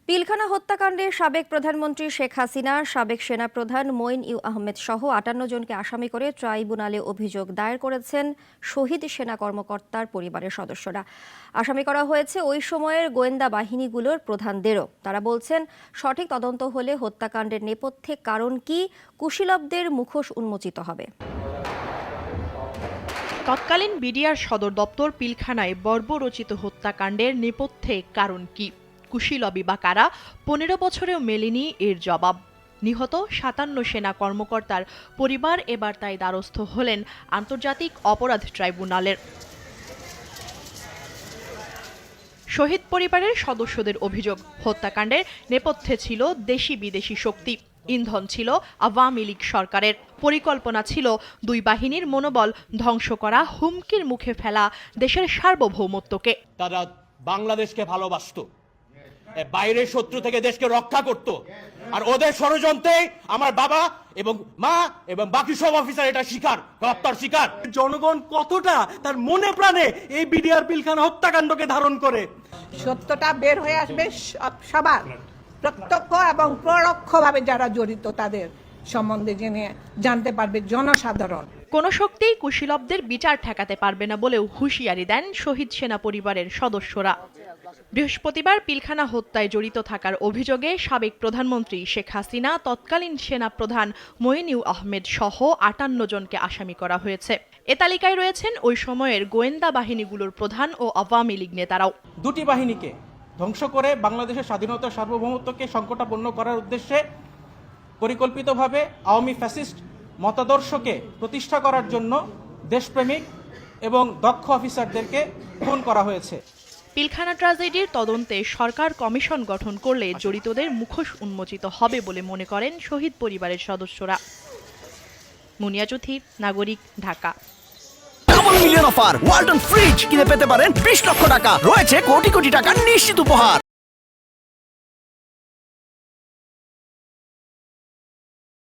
পিলখানা হত্যাকাণ্ডে সাবেক প্রধানমন্ত্রী শেখ হাসিনা, সাবেক সেনাপ্রধান মঈন আহমেদ সহ ৫৮ জনকে আসামি করে ট্রাইব্যুনালে অভিযোগ দায়ের করেছেন শহীদ সেনা কর্মকর্তার পরিবারের সদস্যরা। আসামি করা হয়েছে ওই সময়ের গোয়েন্দা বাহিনীগুলোর প্রধানদেরও। তারা বলছেন, সঠিক তদন্ত হলে হত্যাকাণ্ডের নেপথ্যে কারণ কি, কুশীলবদের মুখোশ উন্মোচিত হবে। তৎকালীন বিডিআর সদর দপ্তর পিলখানায় বর্বরচিত হত্যাকাণ্ডের নেপথ্যে কারণ কি, কুশীলবই বা কারা, ১৫ বছরেও মেলেনি এর জবাব। নিহত ৫৭ সেনা কর্মকর্তার পরিবার এবার তাই দ্বারস্থ হলেন আন্তর্জাতিক অপরাধ ট্রাইব্যুনালের। শহীদ পরিবারের সদস্যদের অভিযোগ, হত্যাকাণ্ডের নেপথ্যে ছিল দেশি বিদেশি শক্তি, ইন্ধন ছিল আওয়ামী লীগ সরকারের, পরিকল্পনা ছিল দুই বাহিনীর মনোবল ধ্বংস করা, হুমকির মুখে ফেলা দেশের সার্বভৌমত্বকে। তারা বাংলাদেশকে ভালোবাসতো, বাইরের শত্রু থেকে দেশকে রক্ষা করত, আর ওদের ষড়যন্ত্রে আমার বাবা এবং মা এবং বাকি সব অফিসার এটা শিকার, হত্যার শিকার। জনগণ কতটা তার মনে প্রাণে এই বিডিআর পিলখানা হত্যাকাণ্ডকে ধারণ করে। সত্যটা বের হয়ে আসবে সবার, প্রত্যক্ষ এবং পরোক্ষভাবে যারা জড়িত তাদের সম্বন্ধে জেনে জানতে পারবে জনসাধারণ। কোনো শক্তিই কুশীলবদের বিচার ঠেকাতে পারবে না বলেও হুঁশিয়ারি দেন শহীদ সেনা পরিবারের সদস্যরা। বৃহস্পতিবার পিলখানা হত্যায় জড়িত থাকার অভিযোগে সাবেক প্রধানমন্ত্রী শেখ হাসিনা, তৎকালীন সেনা প্রধান মঈন আহমেদ সহ ৫৮ জনকে আসামি করা হয়েছে। এ তালিকায় রয়েছেন ওই সময়ের গোয়েন্দা বাহিনীগুলোর প্রধান ও আওয়ামী লীগ নেতারাও। দুটি বাহিনীকে ধ্বংস করে বাংলাদেশের স্বাধীনতা সার্বভৌমত্বকে সংকটাপন্ন করার উদ্দেশ্যে পরিকল্পিতভাবে আওয়ামী ফ্যাসিস্ট মতাদর্শকে প্রতিষ্ঠা করার জন্য দেশপ্রেমিক এবং দক্ষ অফিসারদেরকে খুন করা হয়েছে। পিলখানা ট্র্যাজেডির তদন্তে সরকার কমিশন গঠন করলে জড়িতদের মুখোশ উন্মোচিত হবে বলে মনে করেন শহীদ পরিবারের সদস্যরা। মুনিয়া চৌধুরী, নাগরিক, Dhaka. Double million offer Walton fridge কিনে পেতে পারেন ২০ লক্ষ টাকা, রয়েছে কোটি কোটি টাকার নিশ্চিত উপহার।